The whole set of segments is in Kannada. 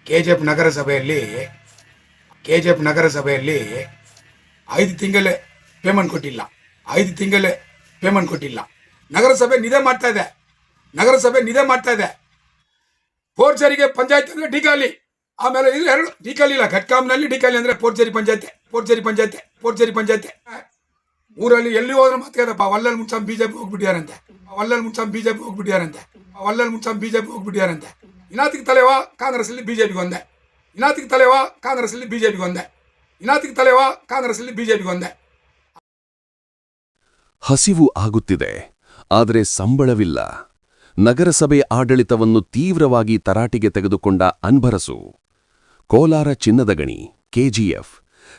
ಕೆಜಿಎಫ್ ನಗರಸಭೆಯಲ್ಲಿ 5 ತಿಂಗಳ ಪೇಮೆಂಟ್ ಕೊಟ್ಟಿಲ್ಲ. 5 ತಿಂಗಳ ಪೇಮೆಂಟ್ ಕೊಟ್ಟಿಲ್ಲ. ನಗರಸಭೆ ನಿಧೆ ಮಾಡ್ತಾ ಇದೆ. ಪೋರ್ಚರಿಗೆ ಪಂಚಾಯತ್ ಅಂದ್ರೆ ಡಿಕಾಲಿ, ಆಮೇಲೆ ಇದು ಎರಡು ಡಿಕಾಲಿ ಇಲ್ಲ, ಘಟ್ಕಾಮ್ನಲ್ಲಿ ಡಿಕಾಲಿ ಅಂದ್ರೆ ಪೋರ್ಚರಿ ಪಂಚಾಯತ್. ಊರಲ್ಲಿ ಎಲ್ಲಿ ಹೋದ್ರೆ ಮಾತಾಡಪ್ಪ, ವಲ್ಲಲ್ ಮುನ್ಸಾಮ್ ಬಿಜೆಪಿ ಹೋಗ್ಬಿಟ್ಟಿಯಾರಂತೆ. ಇನಾತಿಗೆ ತಲೆವಾ ಕಾಂಗ್ರೆಸ್ ಅಲ್ಲಿ ಬಿಜೆಪಿಗೆ ಒಂದೇ. ಹಸಿವು ಆಗುತ್ತಿದೆ, ಆದರೆ ಸಂಬಳವಿಲ್ಲ. ನಗರಸಭೆ ಆಡಳಿತವನ್ನು ತೀವ್ರವಾಗಿ ತರಾಟೆಗೆ ತೆಗೆದುಕೊಂಡ ಅನ್ಬರಸು. ಕೋಲಾರ ಚಿನ್ನದ ಗಣಿ ಕೆಜಿಎಫ್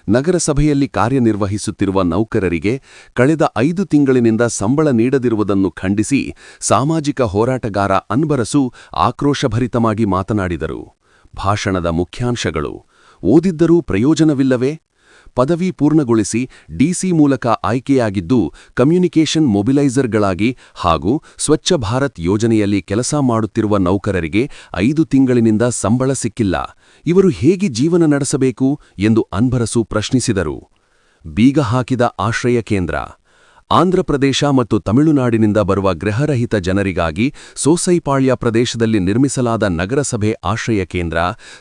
ನಗರಸಭೆಯಲ್ಲಿ ಕಾರ್ಯನಿರ್ವಹಿಸುತ್ತಿರುವ ನೌಕರರಿಗೆ ಕಳೆದ 5 ತಿಂಗಳಿನಿಂದ ಸಂಬಳ ನೀಡದಿರುವುದನ್ನು ಖಂಡಿಸಿ ಸಾಮಾಜಿಕ ಹೋರಾಟಗಾರ ಅನ್ಬರಸು ಆಕ್ರೋಶಭರಿತವಾಗಿ ಮಾತನಾಡಿದರು. ಭಾಷಣದ ಮುಖ್ಯಾಂಶಗಳು: ಓದಿದ್ದರೂ ಪ್ರಯೋಜನವಿಲ್ಲವೇ? ಪದವಿ ಪೂರ್ಣಗೊಳಿಸಿ ಡಿಸಿ ಮೂಲಕ ಆಯ್ಕೆಯಾಗಿದ್ದು ಕಮ್ಯುನಿಕೇಷನ್ ಮೊಬಿಲೈಸರ್ಗಳಾಗಿ ಹಾಗೂ ಸ್ವಚ್ಛ ಭಾರತ್ ಯೋಜನೆಯಲ್ಲಿ ಕೆಲಸ ಮಾಡುತ್ತಿರುವ ನೌಕರರಿಗೆ 5 ತಿಂಗಳಿನಿಂದ ಸಂಬಳ ಸಿಕ್ಕಿಲ್ಲ. ಇವರು ಹೇಗೆ ಜೀವನ ನಡೆಸಬೇಕು ಎಂದು ಅನ್ಬರಸು ಪ್ರಶ್ನಿಸಿದರು. ಬೀಗ ಹಾಕಿದ ಆಶ್ರಯ ಕೇಂದ್ರ. ಆಂಧ್ರಪ್ರದೇಶ ಮತ್ತು ತಮಿಳುನಾಡಿನಿಂದ ಬರುವ ಗೃಹರಹಿತ ಜನರಿಗಾಗಿ ಸೋಸೈಪಾಳ್ಯ ಪ್ರದೇಶದಲ್ಲಿ ನಿರ್ಮಿಸಲಾದ ನಗರಸಭೆ ಆಶ್ರಯ ಕೇಂದ್ರ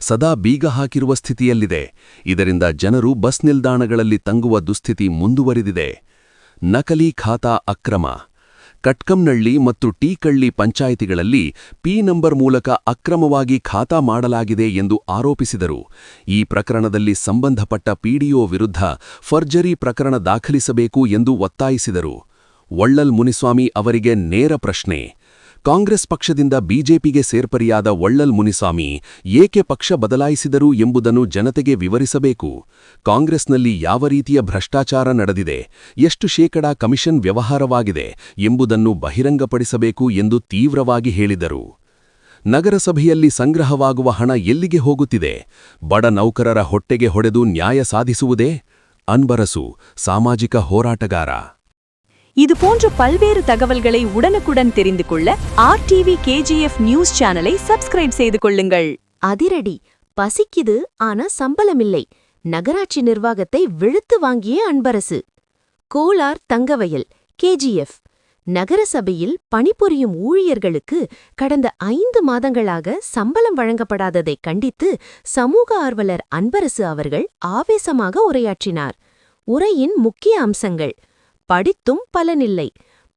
ಸದಾ ಬೀಗ ಹಾಕಿರುವ ಸ್ಥಿತಿಯಲ್ಲಿದೆ. ಇದರಿಂದ ಜನರು ಬಸ್ ನಿಲ್ದಾಣಗಳಲ್ಲಿ ತಂಗುವ ದುಸ್ಥಿತಿ ಮುಂದುವರಿದಿದೆ. ನಕಲಿ ಖಾತಾ ಅಕ್ರಮ. ಕಟ್ಕಂನಳ್ಳಿ ಮತ್ತು ಟೀಕಳ್ಳಿ ಪಂಚಾಯಿತಿಗಳಲ್ಲಿ ಪಿ ನಂಬರ್ ಮೂಲಕ ಅಕ್ರಮವಾಗಿ ಖಾತಾ ಮಾಡಲಾಗಿದೆ ಎಂದು ಆರೋಪಿಸಿದರು. ಈ ಪ್ರಕರಣದಲ್ಲಿ ಸಂಬಂಧಪಟ್ಟ ಪಿಡಿಒ ವಿರುದ್ಧ ಫರ್ಜರಿ ಪ್ರಕರಣ ದಾಖಲಿಸಬೇಕು ಎಂದು ಒತ್ತಾಯಿಸಿದರು. ವಳ್ಳಲ್ ಮುನಿಸ್ವಾಮಿ ಅವರಿಗೆ ನೇರ ಪ್ರಶ್ನೆ. ಕಾಂಗ್ರೆಸ್ ಪಕ್ಷದಿಂದ ಬಿಜೆಪಿಗೆ ಸೇರ್ಪಡೆಯಾದ ವಳ್ಳಲ್ ಮುನಿಸ್ವಾಮಿ ಏಕೆ ಪಕ್ಷ ಬದಲಾಯಿಸಿದರು ಎಂಬುದನ್ನು ಜನತೆಗೆ ವಿವರಿಸಬೇಕು. ಕಾಂಗ್ರೆಸ್ನಲ್ಲಿ ಯಾವ ರೀತಿಯ ಭ್ರಷ್ಟಾಚಾರ ನಡೆದಿದೆ, ಎಷ್ಟು ಶೇಕಡಾ ಕಮಿಷನ್ ವ್ಯವಹಾರವಾಗಿದೆ ಎಂಬುದನ್ನು ಬಹಿರಂಗಪಡಿಸಬೇಕು ಎಂದು ತೀವ್ರವಾಗಿ ಹೇಳಿದರು. ನಗರಸಭೆಯಲ್ಲಿ ಸಂಗ್ರಹವಾಗುವ ಹಣ ಎಲ್ಲಿಗೆ ಹೋಗುತ್ತಿದೆ? ಬಡ ನೌಕರರ ಹೊಟ್ಟೆಗೆ ಹೊಡೆದು ನ್ಯಾಯ ಸಾಧಿಸುವುದೇ? ಅನ್ಬರಸು, சாமாஜிக ಹೋರಾಟಗಾರ. இது போன்ற பல்வேறு தகவல்களை உடனுக்குடன் தெரிந்து கொள்ள RTV KGF நியூஸ் சேனலை சப்ஸ்கிரைப் செய்து கொள்ளுங்கள். அதிரடி. பசிக்குது, ஆனா சம்பளமில்லை. நகராட்சி நிர்வாகத்தை வெளுத்து வாங்கிய அன்பரசு. கோலார் தங்கவயல் KGF நகரசபையில் பணிபுரியும் ஊழியர்களுக்கு கடந்த 5 மாதங்களாக சம்பளம் வழங்கப்படாததை கண்டித்து சமூக ஆர்வலர் அன்பரசு அவர்கள் ஆவேசமாக உரையாற்றினார். உரையின் முக்கிய அம்சங்கள்: படித்தும் பலனில்லை.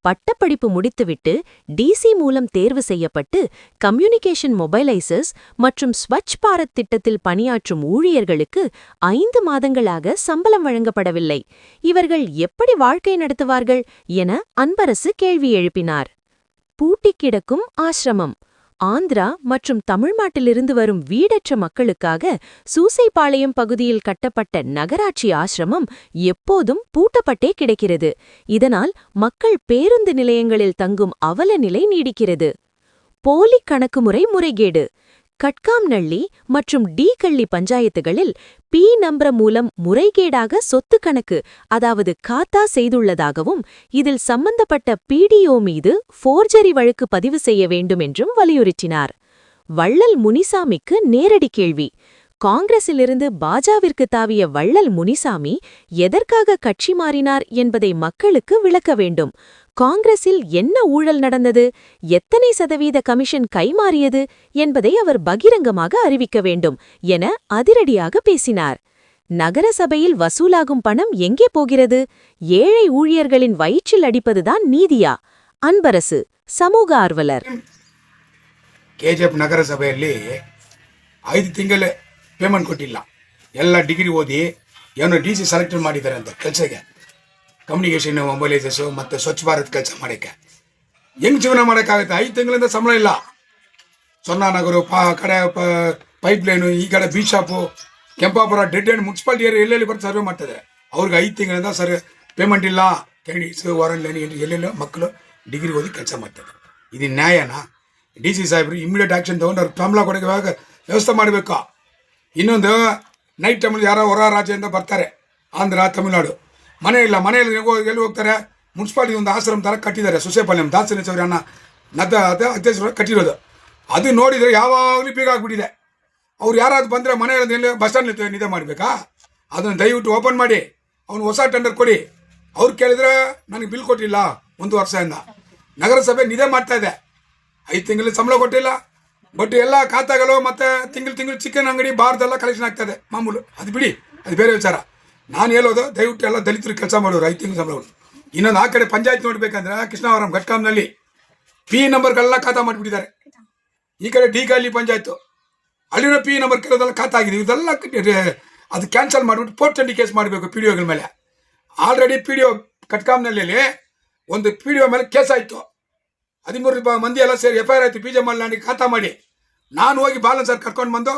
பட்டப்படிப்பு முடித்துவிட்டு டிசி மூலம் தேர்வு செய்யப்பட்டு கம்யூனிகேஷன் மொபைலைசர்ஸ் மற்றும் ஸ்வச் பாரத் திட்டத்தில் பணியாற்றும் ஊழியர்களுக்கு 5 மாதங்களாக சம்பளம் வழங்கப்படவில்லை. இவர்கள் எப்படி வாழ்க்கை நடத்துவார்கள் என அன்பரசு கேள்வி எழுப்பினார். பூட்டிக் கிடக்கும் ஆசிரமம். ஆந்திரா மற்றும் தமிழ்நாட்டிலிருந்து வரும் வீடற்ற மக்களுக்காக சூசைபாளையம் பகுதியில் கட்டப்பட்ட நகராட்சி ஆசிரமம் எப்போதும் பூட்டப்பட்டே கிடக்கிறது. இதனால் மக்கள் பேருந்து நிலையங்களில் தங்கும் அவல நிலை நீடிக்கிறது. போலி கணக்குமுறை முறைகேடு. கட்காம்நள்ளி மற்றும் டீகள்ளி பஞ்சாயத்துகளில் பி நம்பர் மூலம் முறைகேடாக சொத்து கணக்கு, அதாவது காத்தா செய்துள்ளதாகவும் இதில் சம்பந்தப்பட்ட பிடிஓ மீது ஃபோர்ஜரி வழக்கு பதிவு செய்ய வேண்டும் என்றும் வலியுறுத்தினார். வள்ளல் முனிசாமிக்கு நேரடி கேள்வி. காங்கிரசிலிருந்து பாஜவிற்கு தாவிய வள்ளல் முனிசாமி எதற்காக கட்சி மாறினார் என்பதை மக்களுக்கு விளக்க வேண்டும். காங்கிரஸில் என்ன ஊழல் நடந்தது, எத்தனை சதவீத கமிஷன் கைமாறியது என்பதை அவர் பகிரங்கமாக அறிவிக்க வேண்டும் என அதிரடியாக பேசினார். நகரசபையில் வசூலாகும் பணம் எங்கே போகிறது? ஏழை ஊழியர்களின் வயிற்றில் அடிப்பதுதான் நீதியா? அன்பரசு, சமூக ஆர்வலர். ಕೆಜಿಎಫ್ ನಗರಸಭೆಯಲ್ಲಿ 5 ತಿಂಗಳ ಪೇಮೆಂಟ್ ಕೊಟ್ಟಿಲ್ಲ. ಎಲ್ಲ ಡಿಗ್ರಿ ಓದಿ ಏನೋ ಡಿಸಿ ಸೆಲೆಕ್ಟ್ ಮಾಡಿದ್ದಾರೆ ಅಂತ ಕೆಲಸಕ್ಕೆ, ಕಮ್ಯುನಿಕೇಷನ್ ಮೊಬೈಲೈಸರ್ಸು ಮತ್ತು ಸ್ವಚ್ಛ ಭಾರತ್ ಕೆಲಸ ಮಾಡೋಕ್ಕೆ. ಹೆಂಗೆ ಜೀವನ ಮಾಡೋಕ್ಕಾಗುತ್ತೆ? 5 ತಿಂಗಳಿಂದ ಸಂಬಳ ಇಲ್ಲ. ಸೊನ್ನಾನಗರು ಕಡೆ ಪೈಪ್ಲೈನು, ಈ ಕಡೆ beach shop, Kempapura dead end municipality area ಎಲ್ಲೆಲ್ಲಿ ಬರ್ತಾ ಸರ್ವೆ ಮಾಡ್ತಿದ್ದಾರೆ. ಅವ್ರಿಗೆ 5 ತಿಂಗಳಿಂದ ಪೇಮೆಂಟ್ ಇಲ್ಲ. ಕ್ಯಾಂಡಿಡೇಟ್ಸ್ ವಾರಂಟ್ ಎಲ್ಲೆಲ್ಲೋ ಮಕ್ಕಳು ಡಿಗ್ರಿ ಓದಿ ಕೆಲಸ ಮಾಡ್ತಾರೆ. ಇದು ನ್ಯಾಯನಾ? ಡಿ ಸಿ ಸಾಹೇಬ್ರು ಇಮಿಡಿಯೇಟ್ ಆ್ಯಕ್ಷನ್ ತೊಗೊಂಡು ಅವ್ರಿಗೆ ಸಂಬಳ ಕೊಡೋಕೆ ವ್ಯವಸ್ಥೆ ಮಾಡಬೇಕು. ಇನ್ನೊಂದು, ನೈಟ್ ಟೈಮಲ್ಲಿ ಯಾರೋ ಹೊರ ರಾಜ್ಯದಿಂದ ಬರ್ತಾರೆ, ಆಂಧ್ರ ತಮಿಳುನಾಡು, ಮನೆ ಇಲ್ಲ. ಮನೆಯಲ್ಲಿ ಎಲ್ಲಿ ಹೋಗ್ತಾರೆ? ಮುನ್ಸಿಪಾಲಿಟಿ ಒಂದು ಆಶ್ರಮ ಥರ ಕಟ್ಟಿದ್ದಾರೆ, ಸುಸೇಪಾಳ್ಯಂ ದಾಸನ ಚೌರ್ಯನ ಅಧ್ಯಕ್ಷರು ಕಟ್ಟಿರೋದು. ಅದು ನೋಡಿದರೆ ಯಾವಾಗಲೂ ಬೀಗ ಆಗ್ಬಿಟ್ಟಿದೆ. ಅವ್ರು ಯಾರಾದ್ರು ಬಂದರೆ ಮನೆಯಲ್ಲಿ ಬಸ್ ಸ್ಟ್ಯಾಂಡ್ ನಿದ್ದೆ ಮಾಡಬೇಕಾ? ಅದನ್ನು ದಯವಿಟ್ಟು ಓಪನ್ ಮಾಡಿ ಅವ್ನು ಹೊಸ ಟೆಂಡರ್ ಕೊಡಿ. ಅವ್ರು ಕೇಳಿದ್ರೆ ನನಗೆ ಬಿಲ್ ಕೊಟ್ಟಿಲ್ಲ 1 ವರ್ಷದಿಂದ. ನಗರಸಭೆ ನಿದ್ದೆ ಮಾಡ್ತಾ ಇದೆ, 5 ತಿಂಗಳು ಸಂಬಳ ಕೊಟ್ಟಿಲ್ಲ. ಬಟ್ ಎಲ್ಲ ಖಾತೆಗಳು ಮತ್ತು ತಿಂಗಳು ಚಿಕನ್ ಅಂಗಡಿ ಬಾರ್ದೆಲ್ಲ ಕಲೆಕ್ಷನ್ ಆಗ್ತದೆ ಮಾಮೂಲು. ಅದು ಬಿಡಿ, ಅದು ಬೇರೆ ವಿಚಾರ. ನಾನು ಹೇಳೋದು ದಯವಿಟ್ಟು ಎಲ್ಲ ದಲಿತರು ಕೆಲಸ ಮಾಡೋರು 5 ತಿಂಗಳು ಸಂಬಳಗಳು. ಇನ್ನೊಂದು ಆ ಕಡೆ ಪಂಚಾಯತ್ ನೋಡ್ಬೇಕಂದ್ರೆ ಕೃಷ್ಣಾವರಂ ಘಟ್ಕಾಮ್ನಲ್ಲಿ ಪಿ ನಂಬರ್ಗಳೆಲ್ಲ ಖಾತಾ ಮಾಡಿಬಿಟ್ಟಿದ್ದಾರೆ. ಈ ಕಡೆ ಡಿ ಗಾಲಿ ಪಂಚಾಯತು ಅಲ್ಲಿನ ಪಿ ನಂಬರ್ ಕೆಲವೆಲ್ಲ ಖಾತಾ ಆಗಿದೆ. ಇದೆಲ್ಲ ಅದು ಕ್ಯಾನ್ಸಲ್ ಮಾಡಿಬಿಟ್ಟು ಪೋರ್ಟ್ ಕೇಸ್ ಮಾಡಬೇಕು ಪಿ ಡಿ ಒಗಳ ಮೇಲೆ. ಆಲ್ರೆಡಿ ಪಿ ಡಿ ಒ ಕಟ್ಕಾಮ್ನಲ್ಲಿ ಒಂದು ಪಿ ಡಿ ಒ ಮೇಲೆ ಕೇಸ್ ಆಯಿತು. 13 ಮಂದಿ ಎಲ್ಲ ಸೇರಿ FIR ಆಯಿತು. PJ ಮಲ್ಲಾಣಿಗೆ ಖಾತಾ ಮಾಡಿ ನಾನು ಹೋಗಿ ಬಾಲನ್ ಸರ್ ಕರ್ಕೊಂಡು ಬಂದು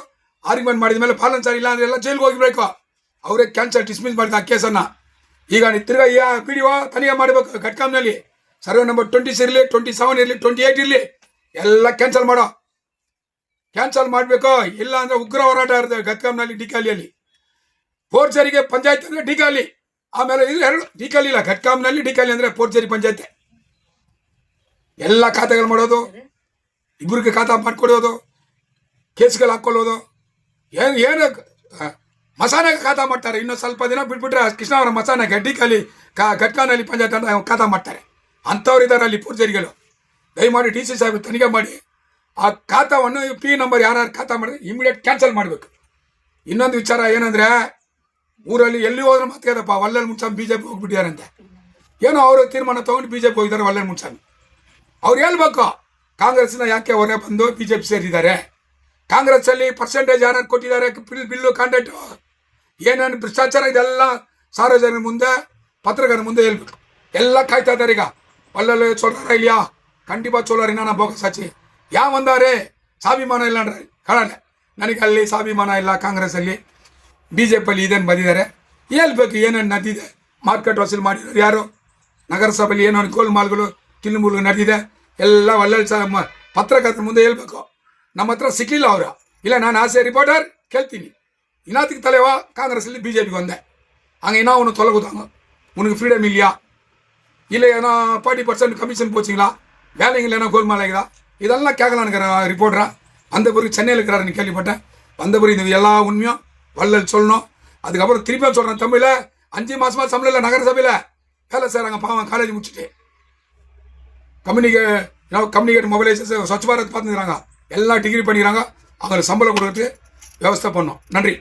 ಆರ್ಗ್ಯುಮೆಂಟ್ ಮಾಡಿದ ಮೇಲೆ ಬಾಲನ್ ಸರ್ ಇಲ್ಲ ಅಂದ್ರೆ ಎಲ್ಲ ಜೈಲ್ಗೆ ಹೋಗಿರ್ಬೇಕು. ಅವರೇ ಕ್ಯಾನ್ಸಲ್ ಡಿಸ್ಮಿಸ್ ಮಾಡಿದ ಆ ಕೇಸನ್ನು. ಈಗ ತಿರ್ಗಾ ಈ ಪಿ ಡಿ ಒ ತನಿಖೆ ಮಾಡಬೇಕು ಘಟ್ಕಾಮ್ನಲ್ಲಿ. ಸರ್ವೆ ನಂಬರ್ 26 ಇರಲಿ, 27 ಇರಲಿ, 28 ಇರಲಿ, ಎಲ್ಲ ಕ್ಯಾನ್ಸಲ್ ಮಾಡಬೇಕು. ಇಲ್ಲ ಅಂದರೆ ಉಗ್ರ ಹೋರಾಟ ಇರ್ತದೆ ಘಟ್ಕಾಮ್ನಲ್ಲಿ, ಡಿಕಾಲಿಯಲ್ಲಿ. ಫೋರ್ಜರಿಗೆ ಪಂಚಾಯತ್ ಅಂದರೆ ಡಿಕಾಲಿ, ಆಮೇಲೆ ಇದು 2 ಡಿಕಾಲಿ ಇಲ್ಲ, ಘಟ್ಕಾಮ್ನಲ್ಲಿ ಡಿಕಾಲಿ ಅಂದರೆ ಫೋರ್ಜರಿ ಪಂಚಾಯತ್. ಎಲ್ಲ ಖಾತೆಗಳು ಮಾಡೋದು, ಇಬ್ಬರಿಗೆ ಖಾತಾ ಮಾಡಿಕೊಡೋದು, ಕೇಸ್ಗಳು ಹಾಕ್ಕೊಳ್ಳೋದು, ಏನು ಮಸಾನಾಗ ಖಾತಾ ಮಾಡ್ತಾರೆ. ಇನ್ನೂ ಸ್ವಲ್ಪ ದಿನ ಬಿಟ್ಬಿಟ್ರೆ ಕೃಷ್ಣಾವರ ಮಸಾನಾಗ ಡಿಕಾಲಿ ಘಟ್ಕಾನಲ್ಲಿ ಪಂಚಾಯತ್ ಅಂತ ಖಾತಾ ಮಾಡ್ತಾರೆ. ಅಂಥವ್ರು ಇದ್ದಾರೆ ಅಲ್ಲಿ ಫೋರ್ಜರಿಗಳು. ದಯಮಾಡಿ DC ಸಾಹೇಬ್ ತನಿಖೆ ಮಾಡಿ ಆ ಖಾತಾವನ್ನು ಪಿ ನಂಬರ್ ಯಾರು ಖಾತಾ ಮಾಡಿದ್ರೆ ಇಮಿಡಿಯೇಟ್ ಕ್ಯಾನ್ಸಲ್ ಮಾಡಬೇಕು. ಇನ್ನೊಂದು ವಿಚಾರ ಏನಂದರೆ, ಊರಲ್ಲಿ ಎಲ್ಲಿ ಹೋದ್ರೆ ಮಾತಾಡಪ್ಪ ವಲ್ಲಲ್ ಮುನ್ಸ್ವಾಮಿ BJP ಹೋಗ್ಬಿಟ್ಟಿದ್ದಾರಂತೆ. ಏನೋ ಅವರು ತೀರ್ಮಾನ ತೊಗೊಂಡು BJP ಹೋಗಿದ್ದಾರೆ ವಲ್ಲಲ್ ಮುನ್ಸ್ವಾಮಿ. ಅವ್ರು ಹೇಳ್ಬೇಕು ಕಾಂಗ್ರೆಸ್ನ ಯಾಕೆ ಹೊರ ಬಂದು BJP ಸೇರಿದ್ದಾರೆ. ಕಾಂಗ್ರೆಸ್ಸಲ್ಲಿ ಪರ್ಸೆಂಟೇಜ್ ಯಾರು ಕೊಟ್ಟಿದ್ದಾರೆ, ಬಿಲ್ಲು ಕಾಂಟ್ರಾಕ್ಟು ಏನೇನು ಭ್ರಷ್ಟಾಚಾರ ಇದೆಲ್ಲ ಸಾರ್ವಜನಿಕರ ಮುಂದೆ ಪತ್ರಕರ್ತರ ಮುಂದೆ ಹೇಳ್ಬೇಕು. ಎಲ್ಲ ಕಾಯ್ತಾ ಇದ್ದಾರೆ. ಈಗ ವಲ್ಲಲ್ಲಿ ಸೋಲಾರ ಇಲ್ಲಿಯಾ ಕಂಡಿಪಾ ಸೋಲಾರಿ ನಾನು ಬೋಗಸಾಚಿ ಯಾವ ಒಂದಾರೆ ಸ್ವಾಭಿಮಾನ ಇಲ್ಲ ಅಂದ್ರೆ ಕಾಣಲ್ಲ. ನನಗೆ ಅಲ್ಲಿ ಸ್ವಾಭಿಮಾನ ಇಲ್ಲ. ಕಾಂಗ್ರೆಸ್ಸಲ್ಲಿ BJPಯಲ್ಲಿ ಇದೇನು ಬಂದಿದ್ದಾರೆ ಹೇಳ್ಬೇಕು. ಏನೇನು ನಡೆದಿದೆ, ಮಾರ್ಕೆಟ್ ವಸೂಲು ಮಾಡಿರೋರು ಯಾರು, ನಗರಸಭೆಯಲ್ಲಿ ಏನೋ ಗೋಲ್ಮಾಲ್ಗಳು ತಿನ್ನುಮೂಲು ನಡೆದಿದೆ ಎಲ್ಲ ಒಳ್ಳೆ ಪತ್ರಕರ್ತರ ಮುಂದೆ ಹೇಳ್ಬೇಕು. ನಮ್ಮ ಹತ್ರ ಸಿಕ್ಕಲಿಲ್ಲ ಅವರು. ಇಲ್ಲ ನಾನು ಆಸೆ ರಿಪೋರ್ಟರ್ ಕೇಳ್ತೀನಿ, ಇನ್ನಾತಿಗೆ ತಲೆವಾ ಕಾಂಗ್ರೆಸ್ಸಲ್ಲಿ BJPಗೆ ಒಂದೇ ಹಂಗೆ ಇನ್ನೂ ಅವನು ತೊಲಗುದಾಂಗ உனக்கு ஃப்ரீடம் இல்லையா, இல்லை ஏன்னா 40% கமிஷன் போச்சிங்களா, வேலைகள் ஏன்னா கோல்மால் ஆகுதா, இதெல்லாம் கேட்கலான்னுக்கிற ரிப்போர்ட்டரா. அந்த பிறகு சென்னையில் இருக்கிறாருன்னு கேள்விப்பட்டேன். வந்த பிறகு இது எல்லா உண்மையும் வள்ளல் சொல்லணும். அதுக்கப்புறம் திருப்பியும் சொல்கிறேன், தமிழில் 5 மாதமாக சம்பளம் இல்லை நகரசபையில் வேலை செய்கிறாங்க பாவம். காலேஜ் முடிச்சுட்டு கம்யூனிகேட் மொபைலைசேஷன் ஸ்வச் பாரத் பார்த்துக்கிறாங்க, எல்லாம் டிகிரி பண்ணிக்கிறாங்க. அவங்களுக்கு சம்பளம் கொடுக்கறதுக்கு வியவஸ்தை பண்ணோம். நன்றி.